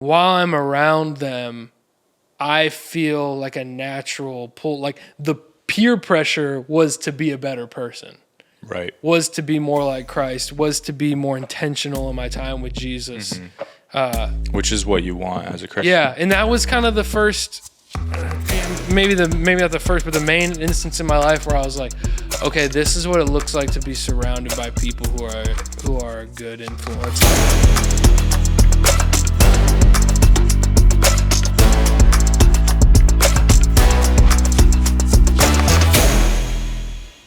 while I'm around them, I feel like a natural pull. Like the peer pressure was to be a better person. Right. Was to be more like Christ, was to be more intentional in my time with Jesus. Which is what you want as a Christian. Yeah, and that was kind of the first, maybe not the first, but the main instance in my life where I was like, okay, this is what it looks like to be surrounded by people who are a good influence.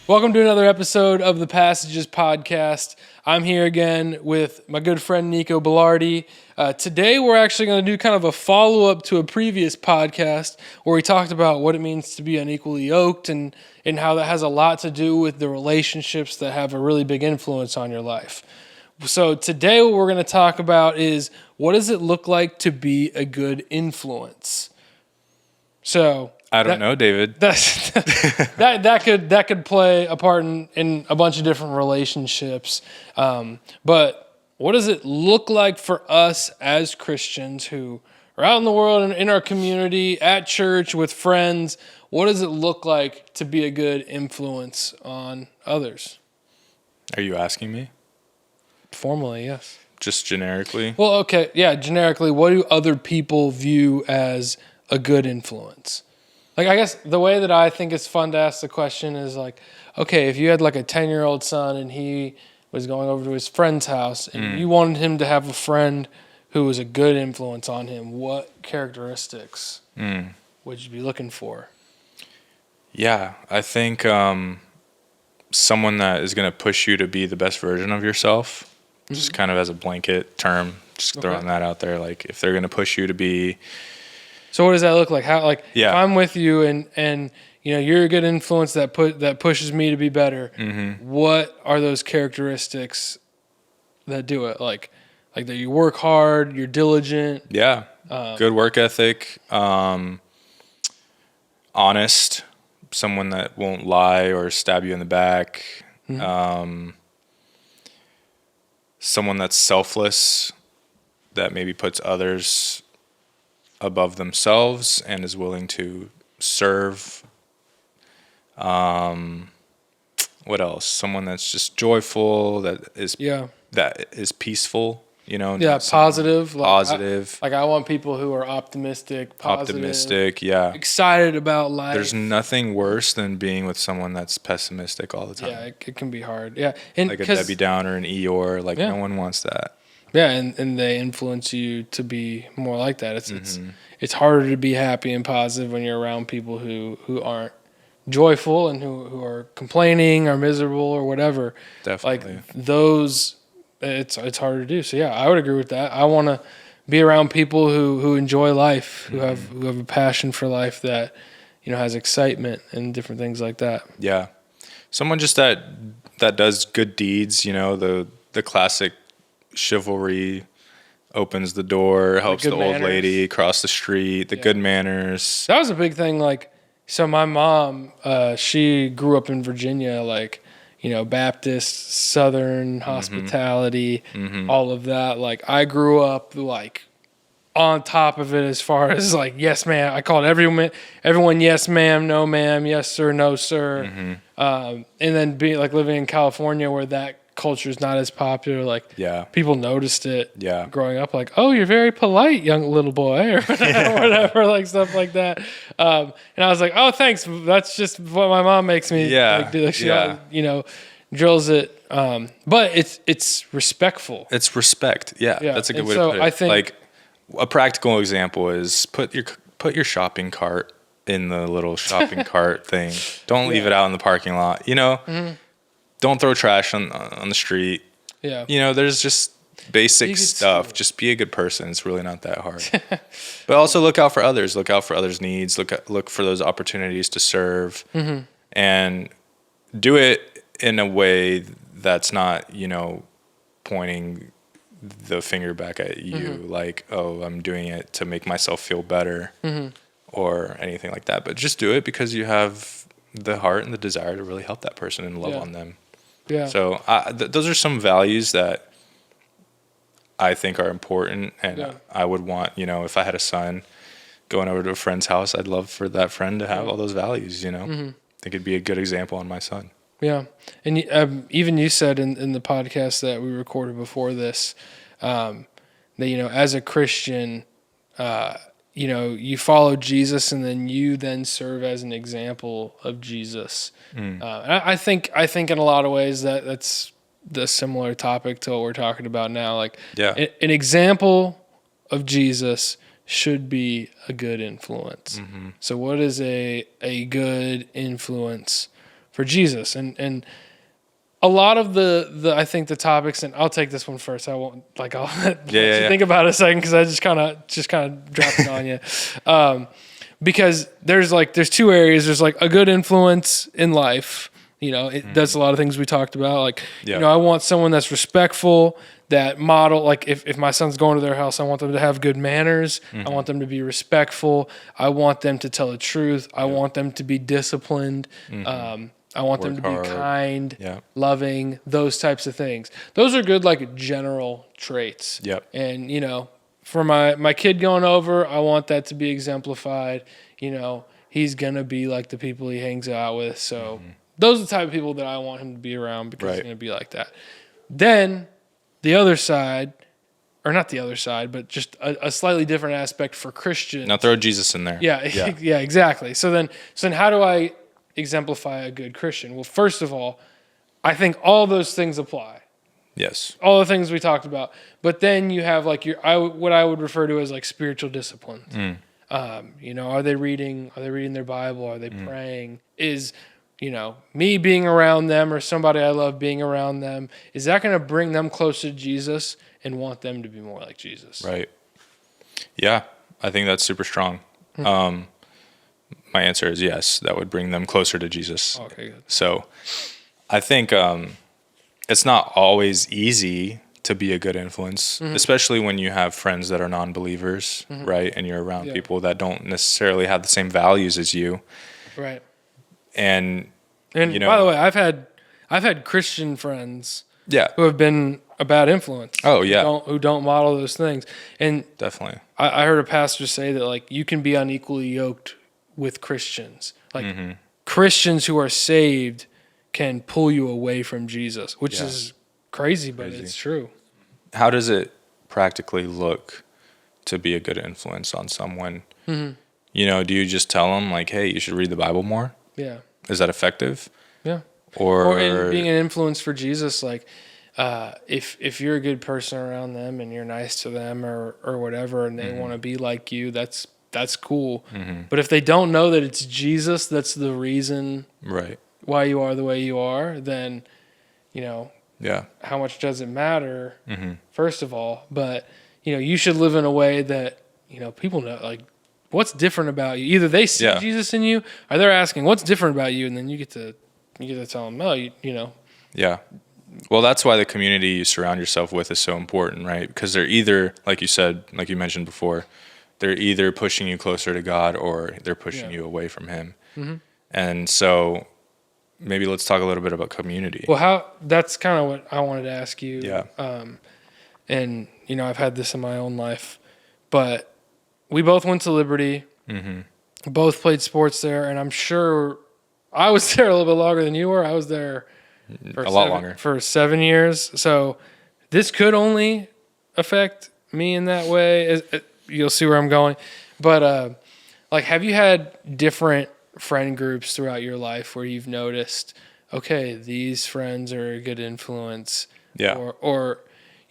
Welcome to another episode of the Passages Podcast. I'm here again with my good friend Nico Bellardi. Today we're actually going to do kind of a follow-up to a previous podcast where we talked about what it means to be unequally yoked and how that has a lot to do with the relationships that have a really big influence on your life. So today what we're going to talk about is what does it look like to be a good influence? So I don't know, David. That could play a part in a bunch of different relationships. But what does it look like for us as Christians who are out in the world and in our community, at church, with friends? What does it look like to be a good influence on others? Are you asking me? Formally, yes. Just generically? Well, okay. Yeah, generically, what do other people view as a good influence? Like, I guess the way that I think it's fun to ask the question is like, okay, if you had like a 10-year-old son and he was going over to his friend's house and you wanted him to have a friend who was a good influence on him, what characteristics would you be looking for? Yeah, I think someone that is going to push you to be the best version of yourself, just kind of as a blanket term, just throwing that out there. Like, if they're going to push you to be... So what does that look like? How if I'm with you and you know you're a good influence that pushes me to be better. What are those characteristics that do it? Like that you work hard, you're diligent. Yeah, good work ethic, honest, someone that won't lie or stab you in the back. Someone that's selfless, that maybe puts others above themselves and is willing to serve. What else? Someone that's just joyful, that is peaceful, you know. Yeah, positive. Positive. I want people who are optimistic, positive. Optimistic, yeah. Excited about life. There's nothing worse than being with someone that's pessimistic all the time. Yeah, it can be hard. Yeah. And like a Debbie Downer, an Eeyore, no one wants that. Yeah, and they influence you to be more like that. It's harder to be happy and positive when you're around people who aren't joyful and who are complaining or miserable or whatever. Definitely. Like those, it's harder to do. So yeah, I would agree with that. I want to be around people who enjoy life, who have a passion for life that has excitement and different things like that. Yeah, someone just that does good deeds. The classic. Chivalry opens the door, helps the old lady cross the street, the good manners. That was a big thing. So my mom, she grew up in Virginia, Baptist, Southern hospitality, all of that. I grew up on top of it as far as yes, ma'am. I called everyone yes, ma'am, no, ma'am, yes, sir, no, sir. And then being living in California where that culture is not as popular, people noticed it growing up, oh, you're very polite, young little boy, or whatever, stuff like that. And I was like, oh, thanks, that's just what my mom makes me do. She drills it, but it's respectful. It's respect. That's a good way to put it. I think a practical example is put your shopping cart in the little shopping cart thing. Don't leave it out in the parking lot, Don't throw trash on the street. Yeah. There's just basic stuff. Just be a good person. It's really not that hard. But also look out for others. Look out for others' needs. Look for those opportunities to serve. And do it in a way that's not, pointing the finger back at you oh, I'm doing it to make myself feel better or anything like that. But just do it because you have the heart and the desire to really help that person and love on them. Yeah. So those are some values that I think are important. And Yeah. I would want, if I had a son going over to a friend's house, I'd love for that friend to have all those values, I think it'd be a good example on my son. Yeah. And even you said in the podcast that we recorded before this, that, as a Christian, you follow Jesus and then you then serve as an example of Jesus. I think in a lot of ways that's the similar topic to what we're talking about now. Like an example of Jesus should be a good influence. So what is a good influence for Jesus? And a lot of the I think the topics, and I'll take this one first. I won't I'll let you think about it a second because I just kind of dropped it on you. Because there's two areas. There's like a good influence in life. It does a lot of things we talked about. I want someone that's respectful, that model. Like if my son's going to their house, I want them to have good manners. I want them to be respectful. I want them to tell the truth. I want them to be disciplined. I want them to be kind, loving, those types of things. Those are good, general traits. Yep. And, for my kid going over, I want that to be exemplified. He's going to be like the people he hangs out with. So those are the type of people that I want him to be around because he's going to be like that. Then the other side, or not the other side, but just a slightly different aspect for Christians. Now throw Jesus in there. Yeah, exactly. So then how do I exemplify a good Christian? Well, first of all, I think all those things apply. Yes. All the things we talked about. But then you have what I would refer to as spiritual disciplines. Are they reading their Bible? Are they praying? Is, me being around them or somebody I love being around them, is that going to bring them closer to Jesus and want them to be more like Jesus? Right. Yeah, I think that's super strong. My answer is yes. That would bring them closer to Jesus. Okay, good. So I think it's not always easy to be a good influence, especially when you have friends that are non-believers, right? And you're around people that don't necessarily have the same values as you. Right. And by the way, I've had Christian friends who have been a bad influence. Oh, yeah. Who don't model those things. And definitely. I heard a pastor say that you can be unequally yoked with Christians. Christians who are saved can pull you away from Jesus, which is crazy, but it's true. How does it practically look to be a good influence on someone? Do you just tell them hey, you should read the Bible more? Yeah. Is that effective? Yeah. Or in being an influence for Jesus, if you're a good person around them and you're nice to them or whatever, and they want to be like you, that's cool. But if they don't know that it's Jesus that's the reason why you are the way you are, then, how much does it matter, first of all? But, you should live in a way that, people know, what's different about you. Either they see Jesus in you or they're asking, what's different about you? And then you get to tell them, oh, Yeah. Well, that's why the community you surround yourself with is so important, right? Because they're either, like you said, like you mentioned before, they're either pushing you closer to God or they're pushing you away from Him. And so maybe let's talk a little bit about community. Well, that's kind of what I wanted to ask you. Yeah. And, I've had this in my own life, but we both went to Liberty, both played sports there, and I'm sure I was there a little bit longer than you were. I was there a lot longer. For 7 years. So this could only affect me in that way. You'll see where I'm going. But have you had different friend groups throughout your life where you've noticed, okay, these friends are a good influence? Yeah. Or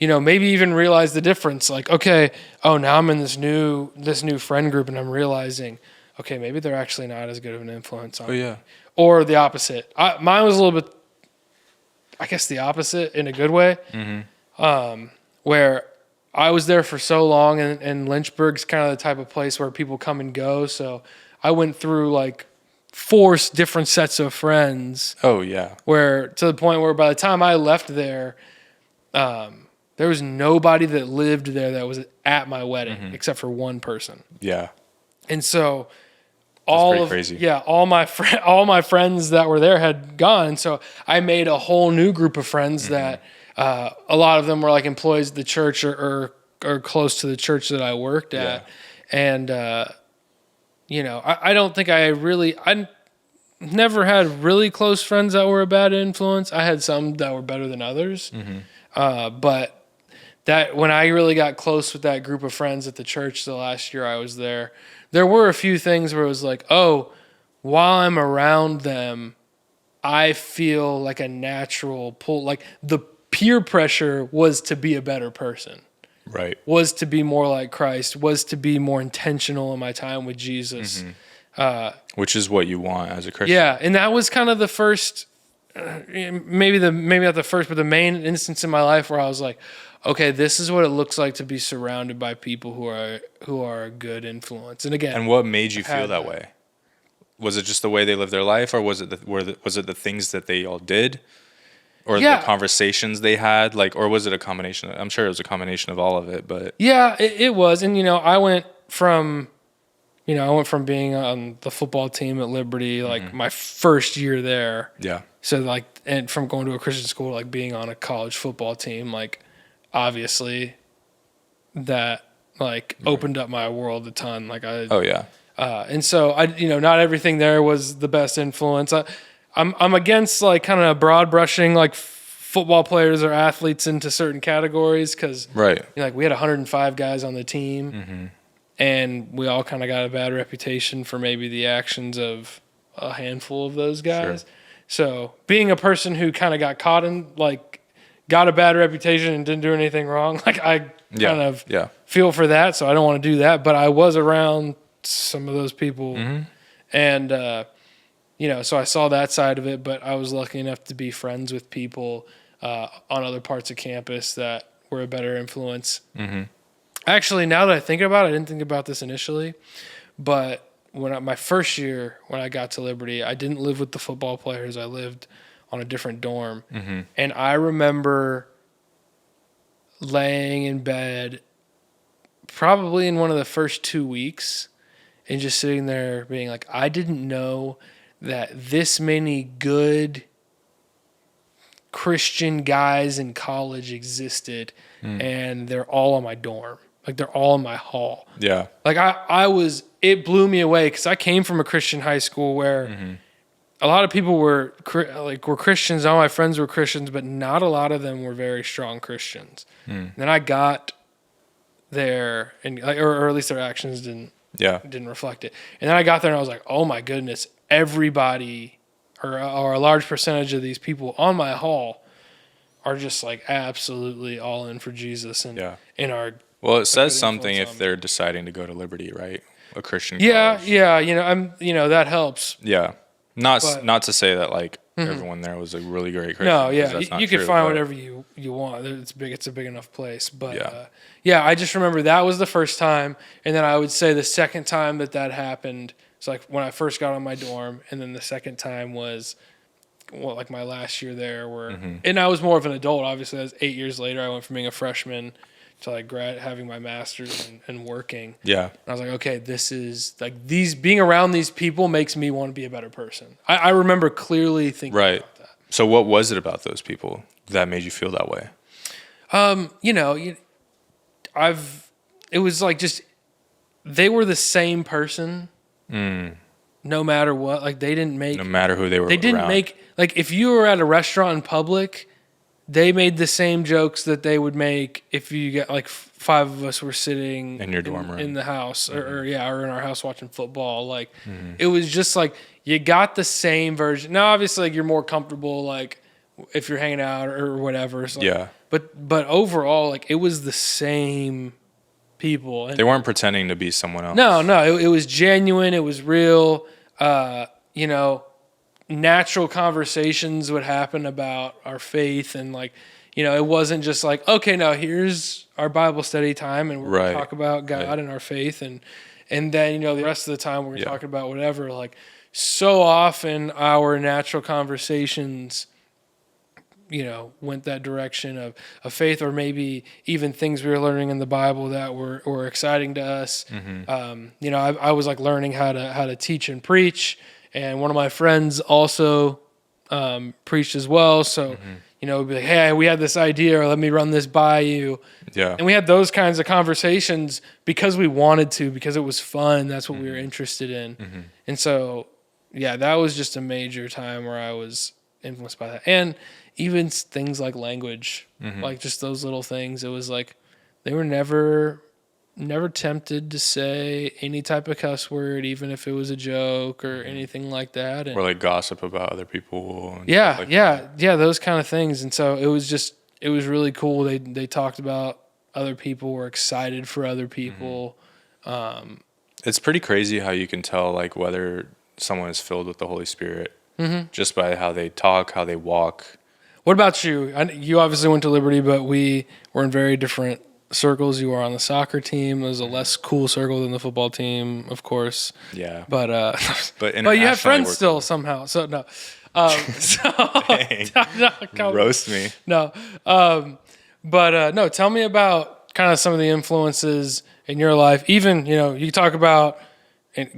maybe even realize the difference. Okay, now I'm in this new friend group and I'm realizing, okay, maybe they're actually not as good of an influence on me. Or the opposite. Mine was a little bit, I guess, the opposite in a good way, where I was there for so long, and Lynchburg's kind of the type of place where people come and go. So I went through 4 different sets of friends. Oh, yeah. Where to the point where by the time I left there, there was nobody that lived there that was at my wedding except for one person. Yeah. And so crazy. all my friends that were there had gone. And so I made a whole new group of friends that a lot of them were like employees of the church or close to the church that I worked at. And, I don't think I never had really close friends that were a bad influence. I had some that were better than others. But that when I really got close with that group of friends at the church the last year I was there were a few things where it was like, oh, while I'm around them, I feel like a natural pull. Like the peer pressure was to be a better person. Right. Was to be more like Christ, was to be more intentional in my time with Jesus. Which is what you want as a Christian. Yeah, and that was kind of the first, maybe not the first, but the main instance in my life where I was like, okay, this is what it looks like to be surrounded by people who are a good influence. And again, and what made you feel that way? Was it just the way they lived their life, or was it the things that they all did, or the conversations they had, like, or was it a combination? I'm sure it was a combination of all of it, but yeah, it was. And I went from being on the football team at Liberty, like my first year there. Yeah. So like, and from going to a Christian school, like being on a college football team, like obviously that like opened up my world a ton. Like and so not everything there was the best influence. I'm against like kind of broad brushing like football players or athletes into certain categories because like we had 105 guys on the team, and we all kind of got a bad reputation for maybe the actions of a handful of those guys. Sure. So being a person who kind of got caught in like got a bad reputation and didn't do anything wrong, like I kind of feel for that. So I don't want to do that, but I was around some of those people, and so I saw that side of it. But I was lucky enough to be friends with people on other parts of campus that were a better influence. Actually, now that I think about it, I didn't think about this initially, but my first year when I got to Liberty, I didn't live with the football players. I lived on a different dorm, and I remember laying in bed probably in one of the first 2 weeks and just sitting there being like, I didn't know that this many good Christian guys in college existed, and they're all on my dorm. Like they're all in my hall. Yeah. Like it blew me away because I came from a Christian high school where a lot of people were Christians. All my friends were Christians, but not a lot of them were very strong Christians. And then I got there, and or at least their actions didn't reflect it. And then I got there and I was like, oh my goodness, everybody or a large percentage of these people on my hall are just like absolutely all in for Jesus and are. Well, it says something if they're deciding to go to Liberty, right? A Christian college. Yeah, that helps. Yeah. Not to say that like everyone there was a really great Christian. No, yeah, you can find whatever you want. It's a big enough place. But I just remember that was the first time, and then I would say the second time that happened. It's like when I first got on my dorm, and then the second time was like my last year there, and I was more of an adult. Obviously, that was 8 years later. I went from being a freshman to like having my master's and working. Yeah. And I was like, okay, this is like being around these people makes me want to be a better person. I remember clearly thinking about that. So what was it about those people that made you feel that way? It was like just, they were the same person no matter what. Like they didn't make, no matter who they were, they didn't around. Make, like if you were at a restaurant in public, they made the same jokes that they would make if you get like five of us were sitting in your dorm room in the house or in our house watching football. Like it was just like you got the same version. Now obviously like you're more comfortable like if you're hanging out or whatever. So but overall like it was the same people. And they weren't pretending to be someone else. No, it was genuine. It was real. Natural conversations would happen about our faith and like, it wasn't just like, okay, now here's our Bible study time and we're going to talk about God and our faith. And then, the rest of the time we're talking about whatever. Like so often our natural conversations, went that direction of faith or maybe even things we were learning in the Bible that were exciting to us. I was like learning how to teach and preach. And one of my friends also preached as well. So, you know, be like, hey, we had this idea, or let me run this by you. Yeah. And we had those kinds of conversations because we wanted to, because it was fun. That's what we were interested in. And so, yeah, that was just a major time where I was influenced by that. And even things like language, like just those little things. It was like they were never tempted to say any type of cuss word, even if it was a joke or anything like that. And Or like gossip about other people. And yeah, stuff like yeah, those kind of things. And so it was really cool. They talked about other people, were excited for other people. It's pretty crazy how you can tell like whether someone is filled with the Holy Spirit just by how they talk, how they walk. What about you? You obviously went to Liberty, but we were in very different circles. You were on the soccer team. It was a less cool circle than the football team, of course. Yeah. But But but you have friends we're still cool. somehow. So no. Dang. Roast me. No. No, tell me about kind of some of the influences in your life. Even, you know, you talk about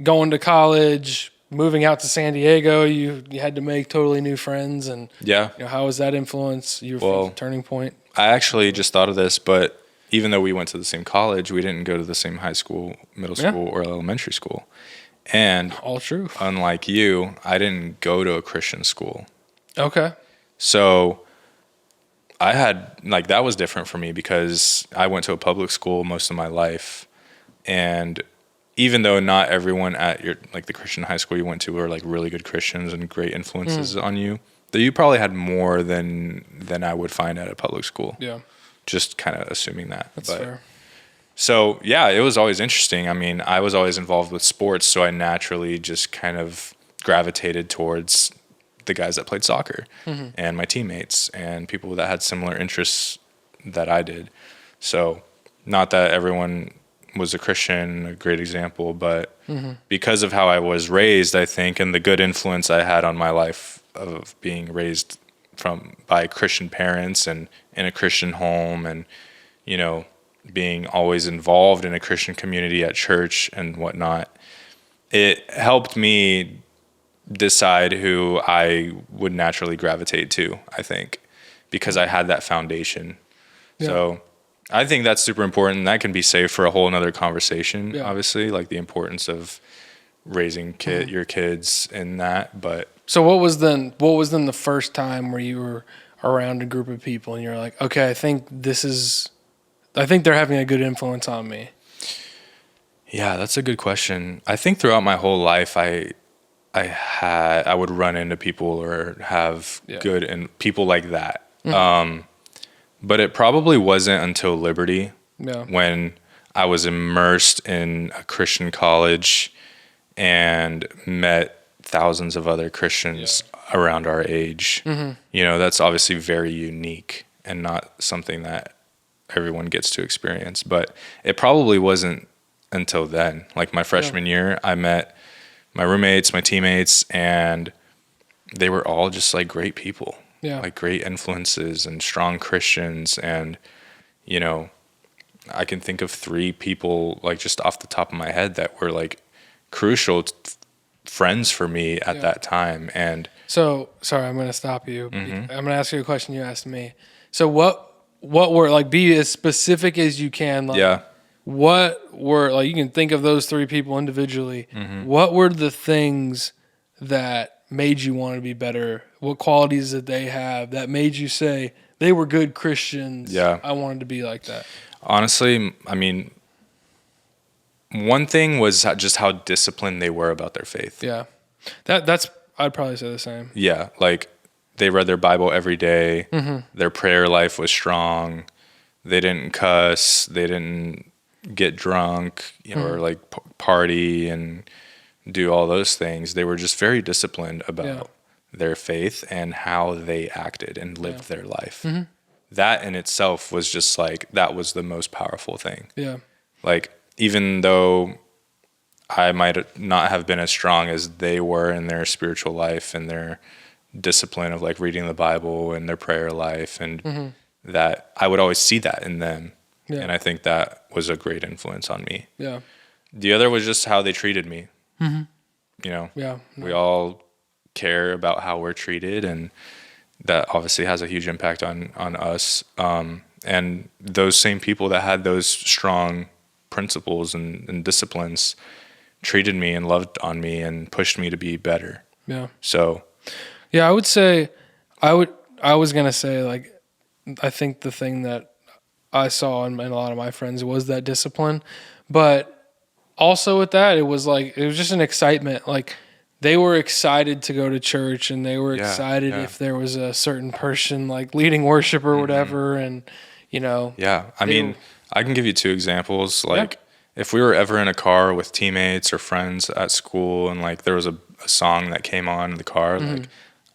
going to college, moving out to San Diego. You had to make totally new friends. And Yeah. you know, how was that influence? Your turning point? I actually just thought of this, but even though we went to the same college, we didn't go to the same high school, middle school, or elementary school. And All true. unlike you, I didn't go to a Christian school. Okay. So I had, like, that was different for me because I went to a public school most of my life. And even though not everyone at your, like, the Christian high school you went to were like really good Christians and great influences on you, that you probably had more than I would find at a public school. Yeah. Just kind of assuming that. That's fair. So, yeah, it was always interesting. I mean, I was always involved with sports, so I naturally just kind of gravitated towards the guys that played soccer and my teammates and people that had similar interests that I did. So, not that everyone was a Christian, a great example, but because of how I was raised, I think, and the good influence I had on my life of being raised by Christian parents and in a Christian home and, you know, being always involved in a Christian community at church and whatnot, it helped me decide who I would naturally gravitate to, I think, because I had that foundation. Yeah. So I think that's super important. That can be saved for a whole nother conversation, obviously, like the importance of raising your kids in that. But So what was then the first time where you were around a group of people and you're like, okay, I think they're having a good influence on me? yeah, that's a good question. I think throughout my whole life, I would run into people or have good and people like that. But it probably wasn't until Liberty when I was immersed in a Christian college and met thousands of other Christians around our age. You know, that's obviously very unique and not something that everyone gets to experience. But it probably wasn't until then. Like my freshman year, I met my roommates, my teammates, and they were all just like great people. Like great influences and strong Christians. And, you know, I can think of 3 people like just off the top of my head that were like crucial friends for me at that time. And so, sorry, I'm going to stop you. I'm going to ask you a question you asked me. So what were, like, be as specific as you can. Like, what were, like, you can think of those 3 people individually. What were the things that made you want to be better? What qualities did they have that made you say they were good Christians? I wanted to be like that. Honestly, I mean, one thing was just how disciplined they were about their faith. Yeah. That's I'd probably say the same. Yeah, like they read their Bible every day. Their prayer life was strong. They didn't cuss. They didn't get drunk, you know, or like party and do all those things. They were just very disciplined about their faith and how they acted and lived their life. That in itself was just like, that was the most powerful thing. Yeah. Like, even though I might not have been as strong as they were in their spiritual life and their discipline of like reading the Bible and their prayer life, and that I would always see that in them. And I think that was a great influence on me. Yeah. The other was just how they treated me. You know, we all care about how we're treated, and that obviously has a huge impact on us. And those same people that had those strong principles and disciplines treated me and loved on me and pushed me to be better. Yeah. So, yeah, I would say, I was going to say, like, I think the thing that I saw in a lot of my friends was that discipline. But also with that, it was just an excitement. Like, they were excited to go to church, and they were excited if there was a certain person like leading worship or whatever. And, yeah, I mean, I can give you 2 examples. Like, if we were ever in a car with teammates or friends at school and like there was a song that came on in the car, like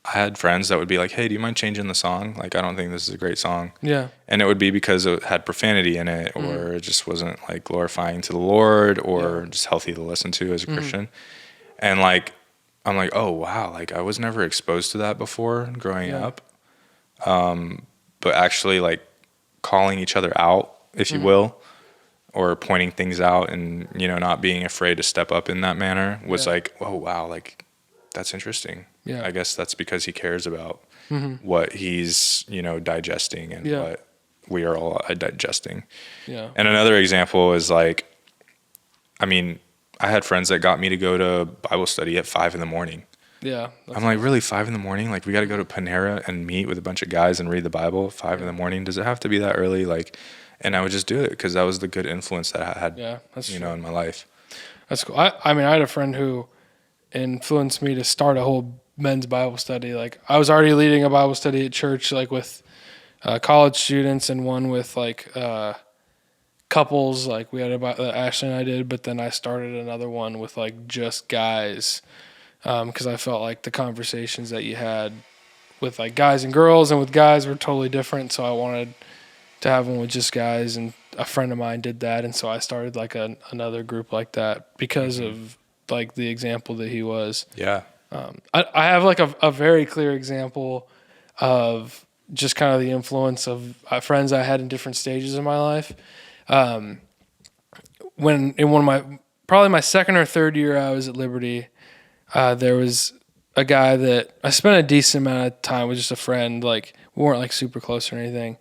I had friends that would be like, hey, do you mind changing the song? Like, I don't think this is a great song. Yeah. And it would be because it had profanity in it, or it just wasn't like glorifying to the Lord, or just healthy to listen to as a Christian. And like, I'm like, oh wow, like I was never exposed to that before growing up. But actually like calling each other out, if you will, or pointing things out and, not being afraid to step up in that manner was like, oh wow, like that's interesting. Yeah. I guess that's because he cares about what he's, digesting and what we are all digesting. Yeah. And another example is like, I mean, I had friends that got me to go to Bible study at 5 a.m. Yeah. I'm like, really, 5 a.m? Like, we got to go to Panera and meet with a bunch of guys and read the Bible at 5 a.m? Does it have to be that early? Like, and I would just do it because that was the good influence that I had, in my life. That's cool. I mean, I had a friend who influenced me to start a whole men's Bible study. Like, I was already leading a Bible study at church, like with college students, and one with like couples. Like, we had about Ashley and I did, but then I started another one with like just guys, because I felt like the conversations that you had with like guys and girls and with guys were totally different. So I wanted to have one with just guys, and a friend of mine did that, and so I started like another group like that because of like the example that he was. Yeah. I have like a very clear example of just kind of the influence of friends I had in different stages of my life. When in one of probably my second or third year I was at Liberty, there was a guy that I spent a decent amount of time with, just a friend. Like, we weren't like super close or anything.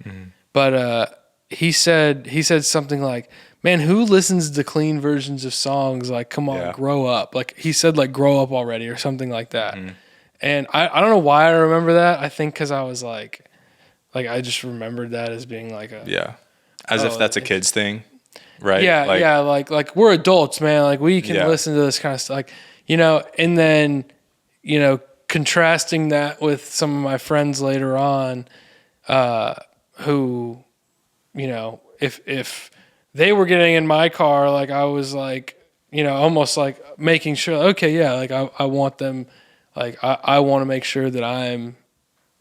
But he said something like, man, who listens to clean versions of songs? Like, come on, grow up. Like, he said, like, grow up already or something like that. And I don't know why I remember that. I think because I was like I just remembered that as being like as if that's a kid's thing, right? Yeah, like we're adults, man. Like, we can listen to this kind of stuff. Like, and then, contrasting that with some of my friends later on, who, if they were getting in my car, like, I was like, almost like making sure, okay, yeah, like I want them, like I want to make sure that I'm,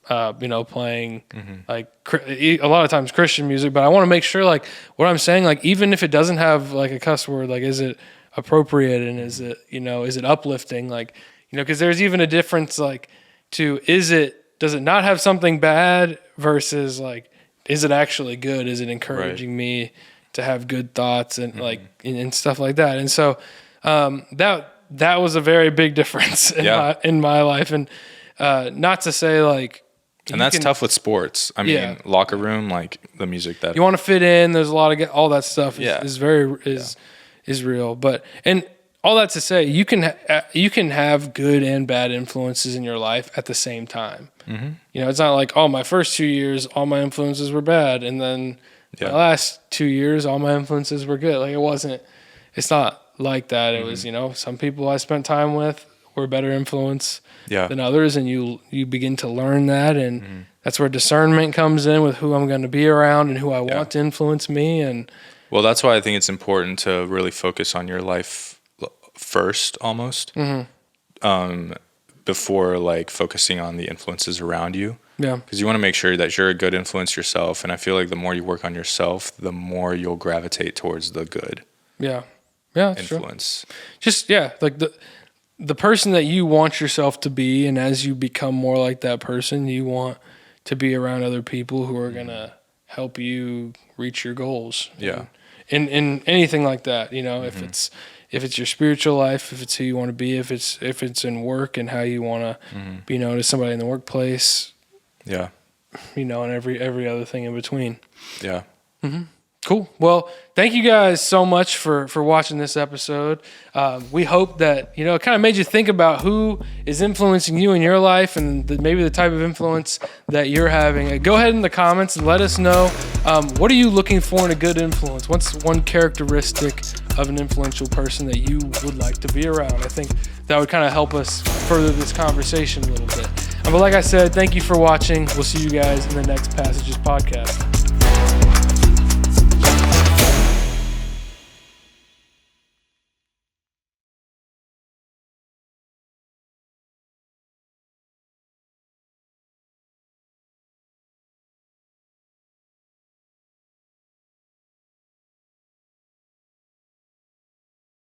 playing like a lot of times Christian music, but I want to make sure like what I'm saying, like, even if it doesn't have like a cuss word, like, is it appropriate, and is it, is it uplifting? Like, because there's even a difference, like, does it not have something bad versus like, is it actually good? Is it encouraging me to have good thoughts and like and stuff like that? And so that was a very big difference in my life. And not to say like, and that's tough with sports. I mean, locker room, like the music that you want to fit in. There's a lot of all that stuff is real. But and all that to say, you can have good and bad influences in your life at the same time. It's not like, oh, my first 2 years, all my influences were bad, and then my last 2 years, all my influences were good. Like, it's not like that. It was, some people I spent time with were a better influence than others, and you begin to learn that, and that's where discernment comes in with who I'm going to be around and who I want to influence me. And well, that's why I think it's important to really focus on your life first, almost, before like focusing on the influences around you. Yeah, because you want to make sure that you're a good influence yourself, and I feel like the more you work on yourself, the more you'll gravitate towards the good. Yeah, influence. True. Just like the person that you want yourself to be, and as you become more like that person, you want to be around other people who are gonna help you reach your goals. Yeah, in anything like that, if it's your spiritual life, if it's who you want to be, if it's in work and how you want to be known as somebody in the workplace, Yeah. And every other thing in between. Yeah. Cool. Well, thank you guys so much for watching this episode. We hope that, it kind of made you think about who is influencing you in your life and maybe the type of influence that you're having. Go ahead in the comments and let us know, what are you looking for in a good influence? What's one characteristic of an influential person that you would like to be around? I think that would kind of help us further this conversation a little bit. But like I said, thank you for watching. We'll see you guys in the next Passages podcast.